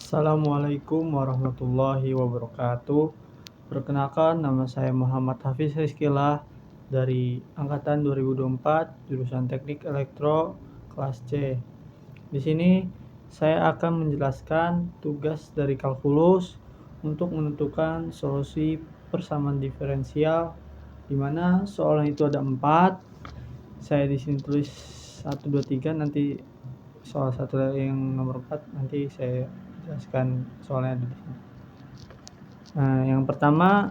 Assalamualaikum warahmatullahi wabarakatuh. Perkenalkan, nama saya Muhammad Hafiz Rizkylah dari angkatan 2024, jurusan Teknik Elektro kelas C. Di sini saya akan menjelaskan tugas dari kalkulus untuk menentukan solusi persamaan diferensial, di mana soalnya itu ada 4. Saya di sini tulis 1, 2, 3, nanti soal satu yang nomor 4 nanti saya jelaskan soalnya ada di sini. Nah, yang pertama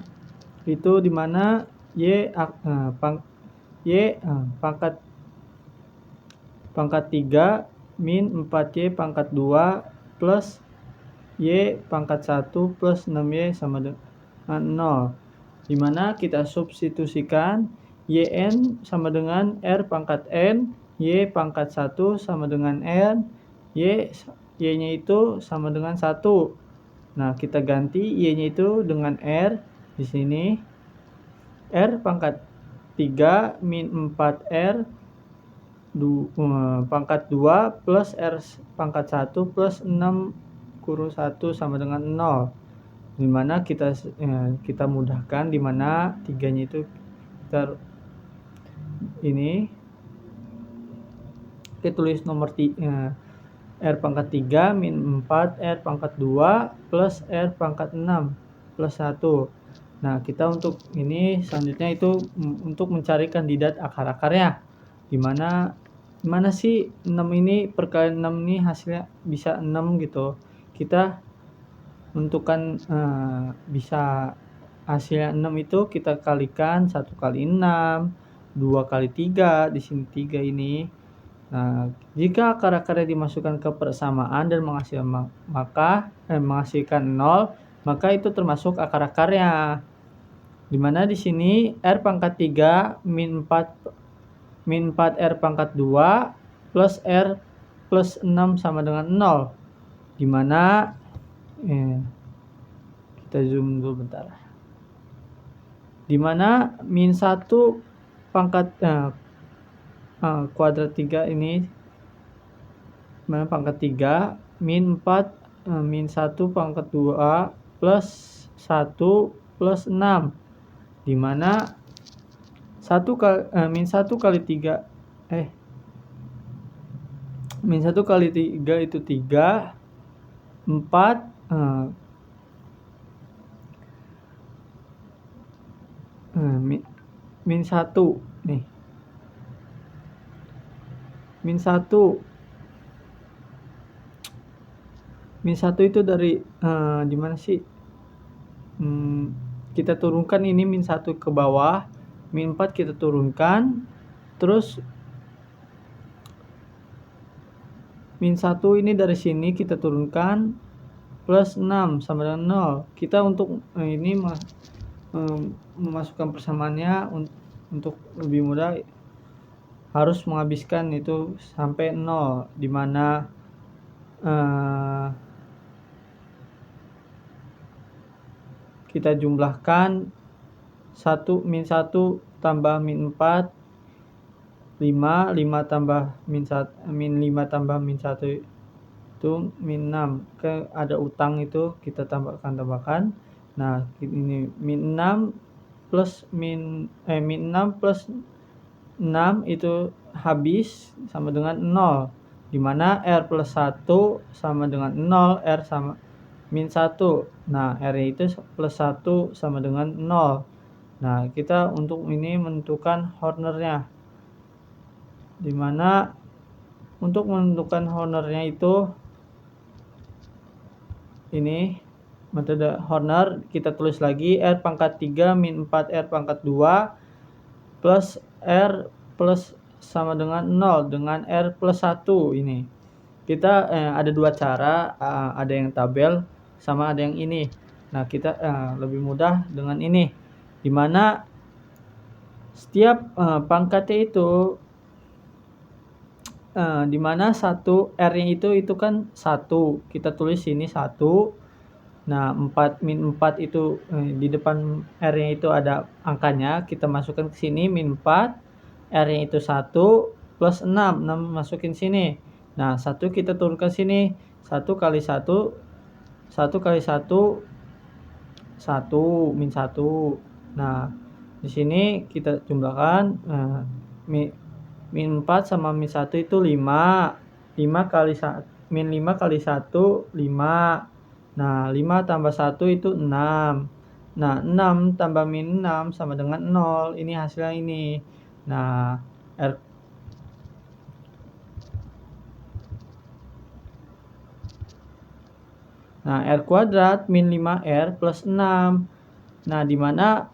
itu di mana pangkat 3 min 4y pangkat 2 plus y pangkat 1 plus 6y sama dengan 0, di mana kita substitusikan yn sama dengan r pangkat n, y pangkat 1 sama dengan n, y-nya itu sama dengan 1. Nah, kita ganti y-nya itu dengan r di sini. R pangkat 3 min 4r pangkat 2 plus r pangkat 1 plus 6 kurung 1 sama dengan 0. Dimana kita mudahkan, dimana 3-nya itu kita tulis nomor r pangkat 3 min 4 r pangkat 2 plus r pangkat 6 plus 1. Nah, kita untuk ini selanjutnya itu untuk mencari kandidat akar-akarnya, dimana sih 6 ini perkalian 6 ini hasilnya bisa 6 gitu. Kita menentukan bisa hasilnya 6 itu kita kalikan 1 kali 6, 2 kali 3, di sini 3 ini. Nah, jika akar-akarnya dimasukkan ke persamaan dan menghasilkan 0, maka itu termasuk akar-akarnya. Dimana di sini r pangkat 3 min 4 r pangkat 2 plus r plus 6 sama dengan 0. Dimana kita zoom dulu bentar. Dimana min 1 pangkat kuadrat 3 ini, mana pangkat 3 min 4 min 1 pangkat 2 plus 1 plus 6, dimana min 1 kali 3 itu 3, 4 min 1 nih, min 1 itu dari gimana sih, kita turunkan ini min 1 ke bawah, min 4 kita turunkan, terus min 1 ini dari sini kita turunkan, plus 6 sama dengan 0. Kita untuk ini memasukkan persamaannya untuk lebih mudah harus menghabiskan itu sampai 0, dimana kita jumlahkan min 1 tambah min 4 5 tambah min 5 tambah min 1 itu min 6. Ada utang itu kita tambahkan. Nah, ini min 6 plus min 6 plus 6 itu habis sama dengan 0, dimana r plus 1 sama dengan 0, r sama min 1. Nah, r itu plus 1 sama dengan 0. Nah, kita untuk ini menentukan Hornernya, dimana untuk menentukan Hornernya itu ini metode Horner, kita tulis lagi r pangkat 3 min 4 r pangkat 2 plus r plus sama dengan 0 dengan r plus 1 ini. Kita ada dua cara, ada yang tabel sama ada yang ini. Nah, kita lebih mudah dengan ini, dimana setiap pangkatnya itu dimana 1 r-nya itu kan 1, kita tulis sini 1. Nah, min 4 itu di depan r-nya itu ada angkanya, kita masukkan ke sini min 4, r-nya itu 1 plus 6 masukin sini. Nah, 1 kita turunkan sini, 1 kali 1 1 kali 1 1 min 1. Nah, di sini kita jumlahkan min 4 sama min 1 itu 5. 5 kali min 5 kali 1 5. Nah, 5 tambah 1 itu 6. Nah, 6 tambah min 6 sama dengan 0. Ini hasilnya ini. Nah, R kuadrat min 5R plus 6. Nah, di mana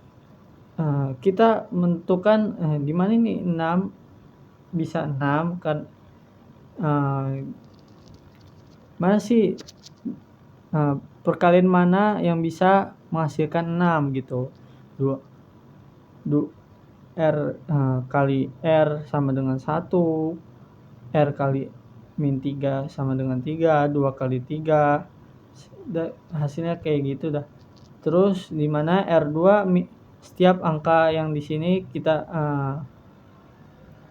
kita menentukan di mana ini 6 bisa 6 kan, mana sih perkalian mana yang bisa menghasilkan 6 gitu. R kali R sama dengan 1, R kali min 3 sama dengan 3, 2 kali 3, hasilnya kayak gitu dah. Terus di mana R2 setiap angka yang di sini kita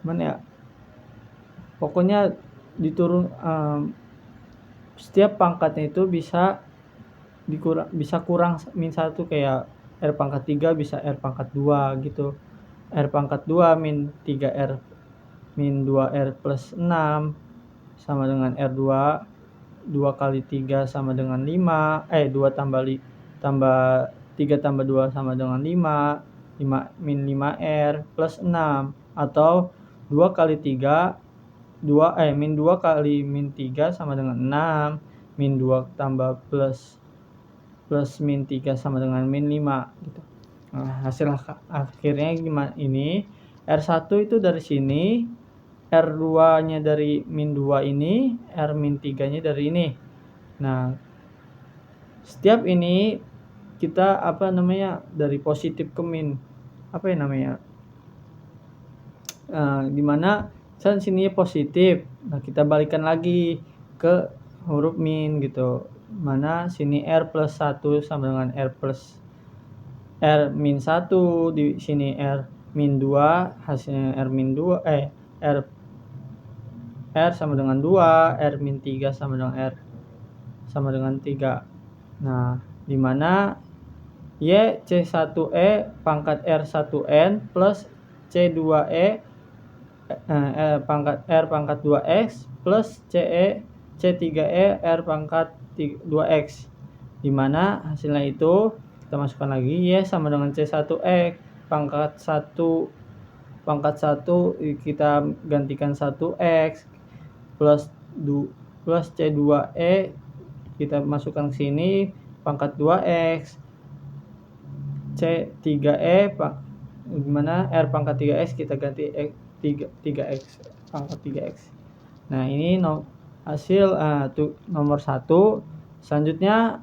mana ya, pokoknya diturun, setiap pangkatnya itu bisa kurang min 1, kayak R pangkat 3 bisa R pangkat 2 gitu. R pangkat 2 min 3R min 2R plus 6 sama dengan R2. 2 kali 3 sama dengan 5. 2 tambah 3 tambah 2 sama dengan 5. 5 min 5R plus 6. Atau 2 kali 3 min 2 kali min 3 sama dengan 6. Min 2 tambah plus min 3 sama dengan min 5 gitu. Nah, hasil akhirnya gimana ini? R1 itu dari sini, R2-nya dari min 2 ini, R min 3-nya dari ini. Nah, setiap ini kita dari positif ke min, dimana sini positif. Nah, kita balikan lagi ke huruf min gitu. Mana sini R plus 1 sama dengan R min 1, di sini R min 2, hasilnya R min 2, R sama dengan 2, R min 3 sama dengan R sama dengan 3. Nah, di mana Y C1E pangkat R1N plus C2E pangkat R pangkat 2X plus C3E R pangkat 2X. Di mana hasilnya itu kita masukkan lagi, Y sama dengan C1E pangkat 1 kita gantikan 1X plus C2E kita masukkan ke sini pangkat 2X. C3E gimana R pangkat 3X kita ganti 3X pangkat 3X. Nah, ini hasil nomor 1. Selanjutnya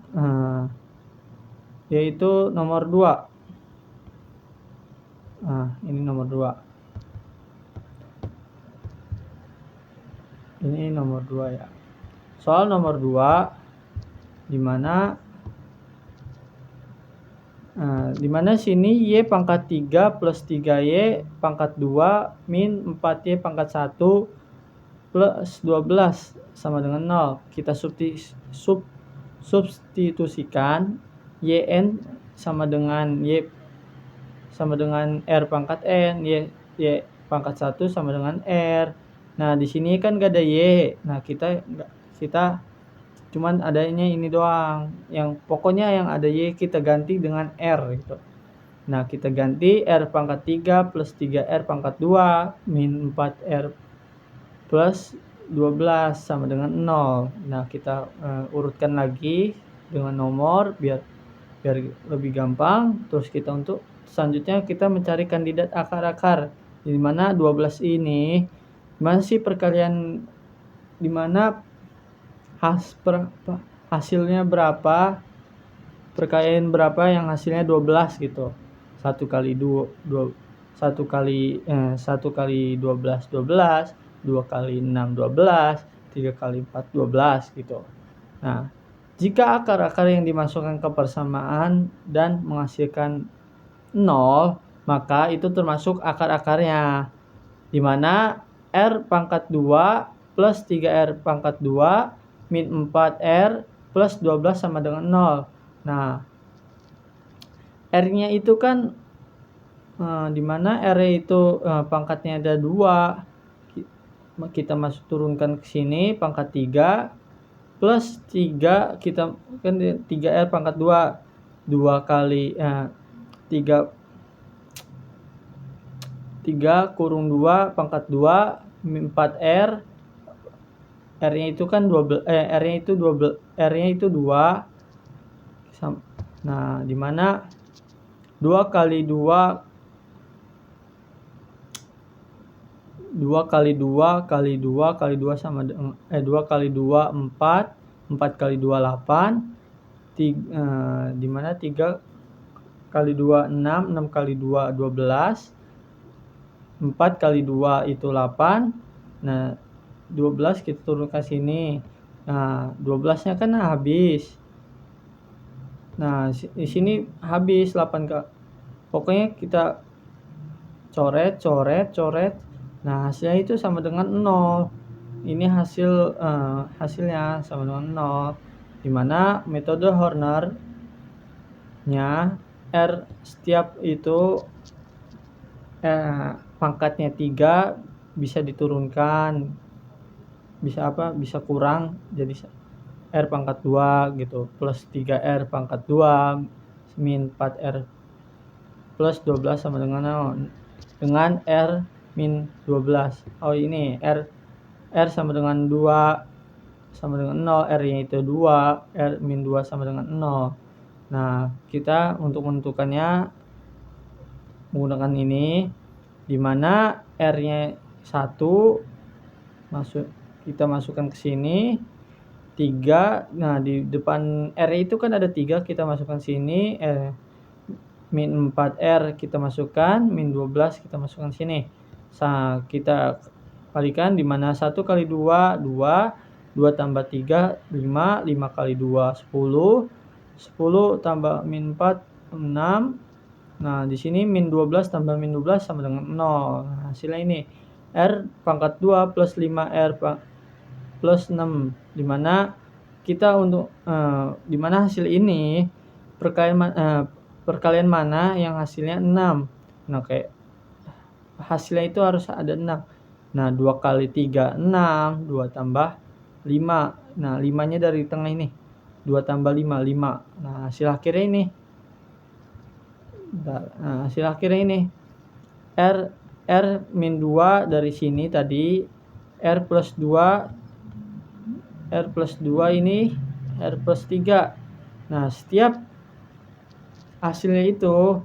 yaitu nomor 2. Ini nomor 2. Ini nomor 2 ya. Soal nomor 2 dimana sini Y pangkat 3 plus 3Y pangkat 2 min 4Y pangkat 1 plus 12 sama dengan 0. Kita substitusikan YN sama dengan Y sama dengan R pangkat N, Y pangkat 1 sama dengan R. Nah, di sini kan gak ada Y. Nah, kita cuman adanya ini doang. Yang pokoknya yang ada Y kita ganti dengan R gitu. Nah, kita ganti R pangkat 3 plus 3R pangkat 2 min 4R plus 12 sama dengan 0. Nah, kita urutkan lagi dengan nomor biar lebih gampang. Terus kita selanjutnya kita mencari kandidat akar-akar. Di mana 12 ini masih perkalian di mana hasilnya berapa, perkalian berapa yang hasilnya 12 gitu. 1 kali 12 12, 2 kali 6 12, 3 kali 4 12 gitu. Nah, jika akar-akar yang dimasukkan ke persamaan dan menghasilkan 0, maka itu termasuk akar-akarnya. Di mana R pangkat 2 plus 3R pangkat 2 min 4R plus 12 sama dengan 0. Nah, R-nya itu kan dimana R itu pangkatnya ada 2, kita masuk turunkan ke sini pangkat 3 plus 3, kita kan 3R pangkat 2 kali 3 kurung 2 pangkat 2 4R, R-nya itu kan 12, R-nya itu 12, R-nya itu 2. Nah, dimana 2 kali 2 kali 2 kali 2 kali 2 sama 2 kali 2 4, 4 kali 2 8, dimana 3 kali 2 6, 6 kali 2 12, 4 kali 2 itu 8. Nah, 12 kita turunkan sini. Nah, 12-nya kan habis. Nah, di sini habis 8 pokoknya kita coret. Nah, hasilnya itu sama dengan 0. Ini hasilnya sama dengan 0. Dimana metode Horner-nya R setiap itu pangkatnya 3 bisa diturunkan. Bisa kurang jadi R pangkat 2 gitu, plus 3R pangkat 2 min 4R plus 12 sama dengan 0. Dengan R min 12. Oh, ini R sama dengan 2 sama dengan 0, R-nya itu 2, R min 2 sama dengan 0. Nah, kita untuk menentukannya menggunakan ini, dimana R-nya 1 kita masukkan ke sini 3. Nah, di depan R itu kan ada 3, kita masukkan sini, min 4R kita masukkan, min 12 kita masukkan sini. Kita kalikan, dimana 1 kali 2 2, 2 tambah 3 5, 5 kali 2 10, 10 tambah min 4 6. Nah, di sini min 12 tambah min 12 sama dengan 0. Nah, hasilnya ini R pangkat 2 plus 5R plus 6, dimana kita untuk dimana hasil ini perkalian mana yang hasilnya 6. Nah, kayak hasilnya itu harus ada 6. Nah, 2 kali 3 6, 2 tambah 5. Nah, 5-nya dari tengah ini, 2 tambah 5 5. Nah, hasil akhirnya ini R min 2 dari sini tadi, R plus 2 ini R plus 3. Nah, setiap hasilnya itu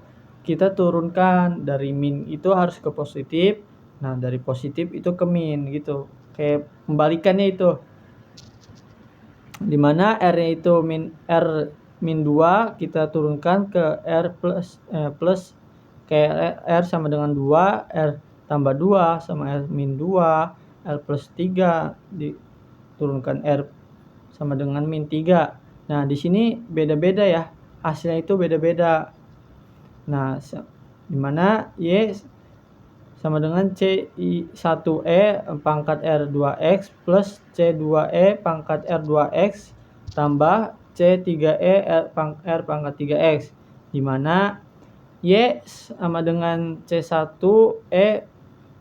kita turunkan, dari min itu harus ke positif. Nah, dari positif itu ke min gitu. Kayak pembalikannya itu. Dimana R-nya itu R min 2 kita turunkan ke R plus kayak R sama dengan 2, R tambah 2 sama R min 2, R plus 3 diturunkan R sama dengan min 3. Nah, di sini beda-beda ya. Hasilnya itu beda-beda. Nah, dimana Y sama dengan C1E pangkat R2X plus C2E pangkat R2X tambah C3E R pangkat 3X, dimana Y sama dengan C1E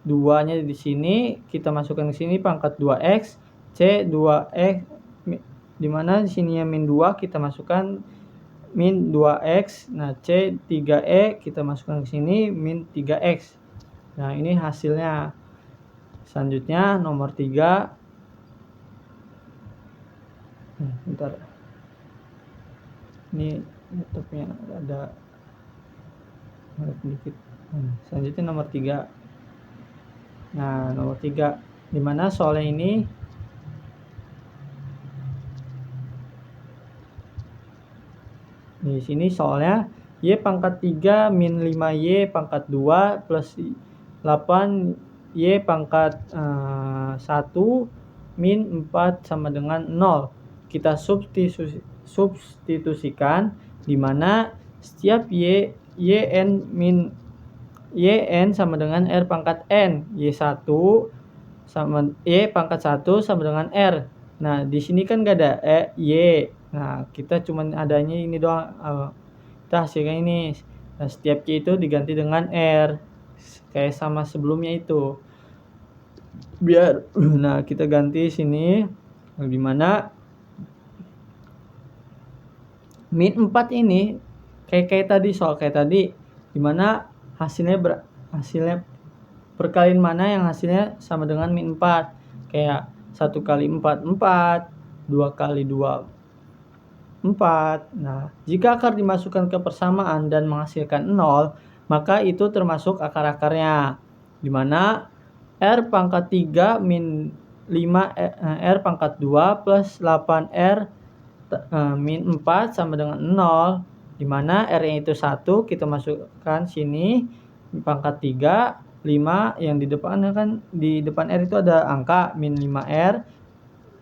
2-nya di sini kita masukkan ke sini pangkat 2X, C2X dimana di sininya min 2 kita masukkan min 2X. Nah, C3E kita masukkan ke sini min 3X. Nah, ini hasilnya. Selanjutnya nomor 3. Bentar. Ini YouTube-nya ada sedikit. Selanjutnya nomor 3. Nah, nomor 3 dimana soalnya ini di sini soalnya Y pangkat 3 min 5Y pangkat 2 plus 8Y pangkat 1 min 4 sama dengan 0. Kita substitusikan, dimana setiap yn sama dengan R pangkat N. Y1 sama Y pangkat 1 sama dengan R. Nah, di sini kan gak ada Y. Nah, kita cuman adanya ini doang, kita hasilkan ini. Nah, setiap Q itu diganti dengan R, kayak sama sebelumnya itu. Nah, kita ganti sini, dimana min 4 ini kayak tadi, soal kayak tadi, dimana hasilnya perkalian mana yang hasilnya sama dengan min 4. Kayak 1 kali 4, 4, 2 kali 2, 4. Nah, jika akar dimasukkan ke persamaan dan menghasilkan 0, maka itu termasuk akar-akarnya, dimana R pangkat 3 min 5 R pangkat 2 plus 8R min 4 sama dengan 0, dimana R-nya itu 1, kita masukkan sini pangkat 3, 5 yang di depan kan, di depan R itu ada angka min 5R,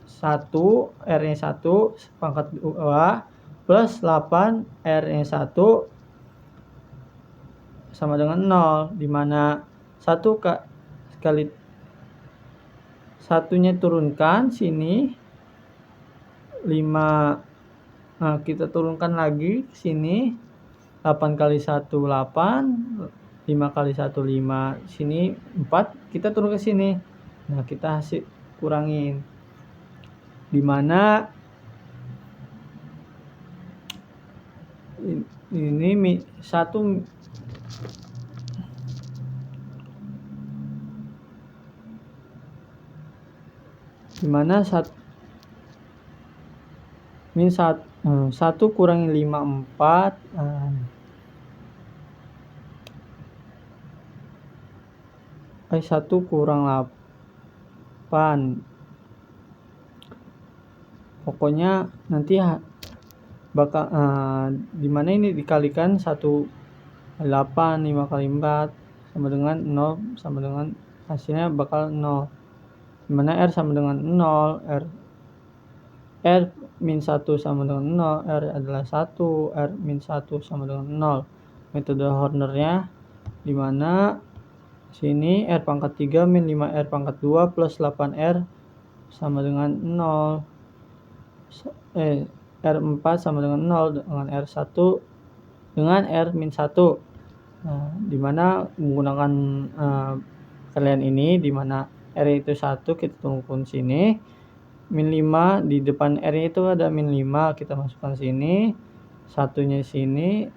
1 R-nya 1 pangkat 2 plus 8 R-nya 1 sama dengan 0, dimana 1 kali satunya turunkan sini 5. Nah, kita turunkan lagi sini 8 kali 1 8, 5 kali 1 5, sini 4, kita turun ke sini. Nah, kita hasil kurangin, dimana ini 1 dimana min 1 kurangi 5 4, 1 kurang 8, pokoknya nanti bakal dimana ini dikalikan 1 kali 8, 5 kali 4 sama dengan 0, sama dengan hasilnya bakal 0, dimana R sama dengan 0, R min 1 sama dengan 0, R adalah 1, R min 1 sama dengan 0. Metode Hornernya, dimana sini R pangkat 3 min 5R pangkat 2 plus 8R sama dengan 0, R4 sama dengan 0, dengan R1 dengan R min 1. Nah, dimana menggunakan kalian ini, dimana R itu 1, kita turunkan sini, min 5 di depan R itu ada min 5, kita masukkan sini, satunya sini,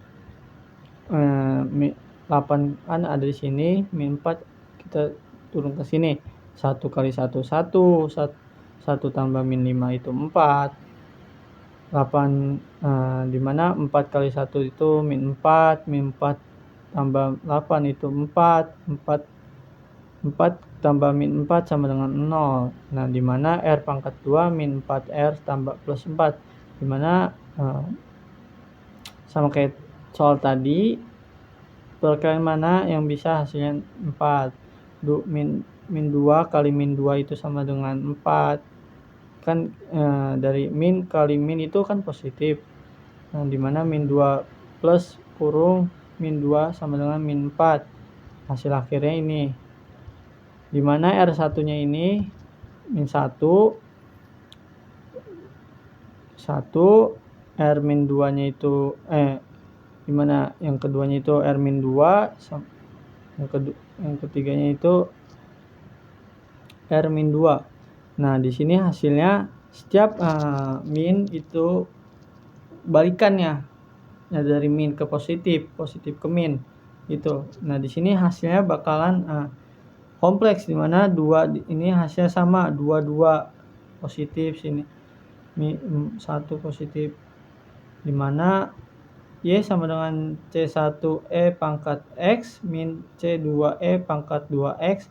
8 kan ada di sini, min 4 kita turun ke sini, 1 kali 1 1, 1 tambah min 5 itu 4, 8, dimana 4 kali 1 itu min 4, min 4 tambah 8 itu 4, 4 tambah min 4 sama dengan 0. Nah, dimana R pangkat 2 min 4R tambah plus 4, dimana sama kayak soal tadi, perkalian mana yang bisa hasilnya 4. Min 2 kali min 2 itu sama dengan 4 kan, dari min kali min itu kan positif. Nah, dimana min 2 plus kurung min 2 sama dengan min 4, hasil akhirnya ini, dimana R1 nya ini min 1, R min 2 nya itu dimana yang keduanya itu R min 2, yang ketiganya itu R min 2. Nah, di sini hasilnya setiap min itu balikannya, ya, dari min ke positif ke min gitu. Nah, di sini hasilnya bakalan kompleks, dimana 2 ini hasilnya sama, 2 positif, sini 1 positif, dimana Y sama dengan C1E pangkat X min C2E pangkat 2X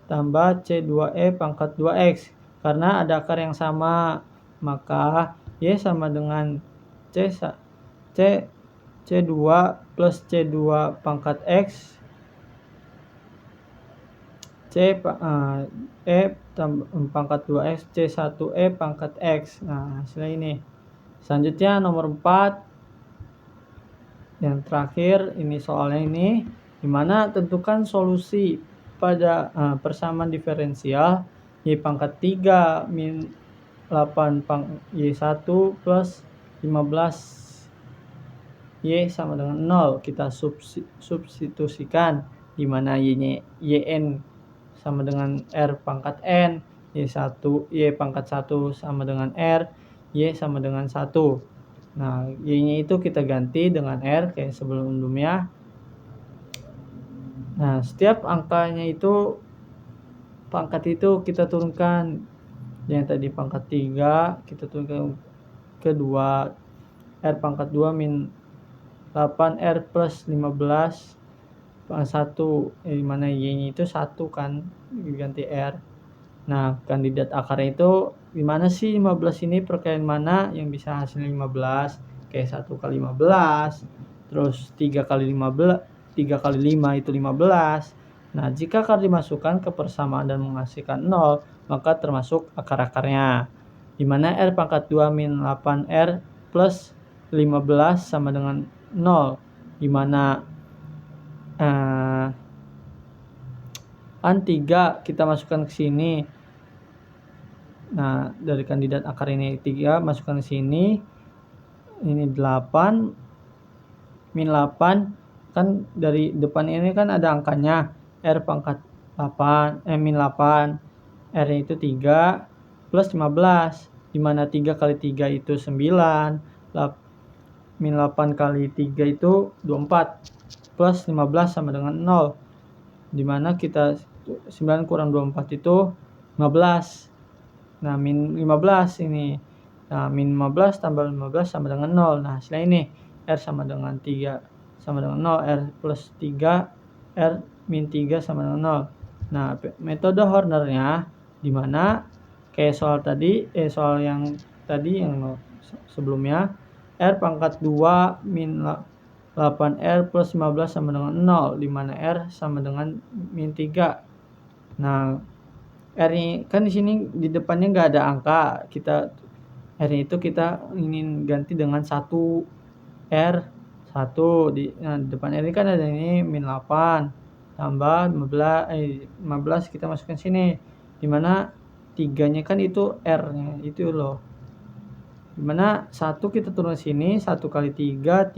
tambah C2E pangkat 2X. Karena ada akar yang sama, maka Y sama dengan C2 plus C2 pangkat X, pangkat 2X, C1E pangkat X. Nah, hasilnya ini. Selanjutnya nomor 4, yang terakhir ini soalnya ini, dimana tentukan solusi pada persamaan diferensial Y pangkat 3 min 8 Y1 plus Y sama dengan 0. Kita substitusikan, di mana yn sama dengan R pangkat N, Y pangkat 1 sama dengan R, Y sama dengan 1. Nah, Y-nya itu kita ganti dengan R kayak sebelumnya. Nah, setiap angkanya itu pangkat itu kita turunkan. Yang tadi pangkat 3 kita turunkan ke 2. R pangkat 2 min 8 R plus 15 pangkat 1, dimana Y-nya itu 1 kan, diganti R. Nah, kandidat akarnya itu gimana sih 15 ini, perkalian mana yang bisa hasilnya 15? Kayak 1 kali 15, terus 3 kali 5 itu 15. Nah, jika akar dimasukkan ke persamaan dan menghasilkan 0, maka termasuk akar-akarnya. Dimana R pangkat 2 min 8R plus 15 sama dengan 0, dimana kan 3 kita masukkan ke sini. Nah, dari kandidat akar ini 3 masukkan ke sini. Ini 8 min 8, kan dari depan ini kan ada angkanya R pangkat 8 min 8, R itu 3 plus 15, dimana 3 kali 3 itu 9, min 8 kali 3 itu 24, plus 15 sama dengan 0, dimana kita 9 kurang 24 itu 15. Nah, min 15 ini. Nah, min 15 tambah 15 sama dengan 0. Nah, hasilnya ini R sama dengan 3 sama dengan 0, R plus 3, R min 3 sama dengan 0. Nah, metode Hornernya dimana kayak soal yang tadi yang sebelumnya, R pangkat 2 min 8R plus 15 sama dengan 0, dimana R sama dengan min 3. Nah, R ini kan di sini di depannya nggak ada angka, R itu kita ingin ganti dengan 1 R 1 di depan R ini kan ada ini min 8 tambah 15 kita masukkan sini, dimana 3-nya kan itu R-nya itu loh, dimana 1 kita turun sini, 1 kali 3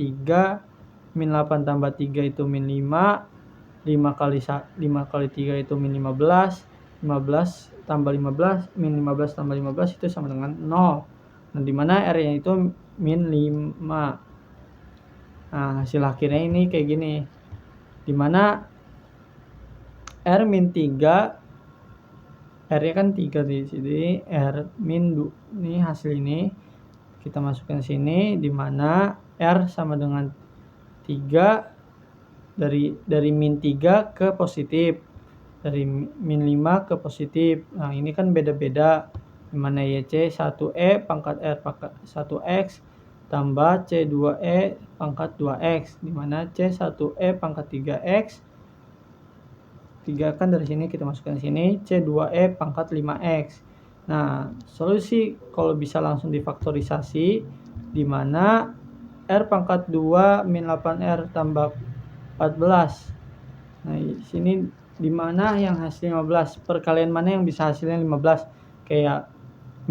min 8 tambah 3 itu min 5 kali 3 itu min 15 tambah 15, min 15 tambah 15 itu sama dengan 0. Nah, dimana R-nya itu min 5. Nah, hasil akhirnya ini kayak gini, dimana R min 3, R-nya kan 3 di sini, R min 2, ini hasil ini kita masukkan sini, dimana R sama dengan 3 dari min 3 ke positif, dari min 5 ke positif. Nah, ini kan beda-beda, dimana YC 1E pangkat R pangkat 1X tambah C2E pangkat 2X, dimana C1E pangkat 3X, 3 kan dari sini kita masukkan sini, C2E pangkat 5X. Nah, solusi kalau bisa langsung difaktorisasi, dimana R pangkat 2 min 8R tambah 14. Nah, di sini dimana yang hasilnya 15, perkalian mana yang bisa hasilnya 15, kayak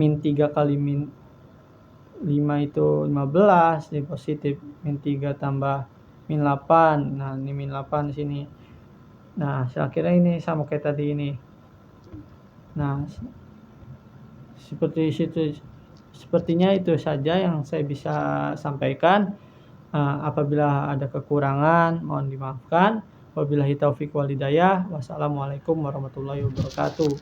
min 3 kali min 5 itu 15 jadi positif, min 3 tambah min 8, nah ini min 8 di sini. Nah, akhirnya ini sama kayak tadi ini. Nah, sepertinya itu saja yang saya bisa sampaikan. Apabila ada kekurangan mohon dimaafkan. Wabillahi taufiq wal hidayah. Wassalamualaikum warahmatullahi wabarakatuh.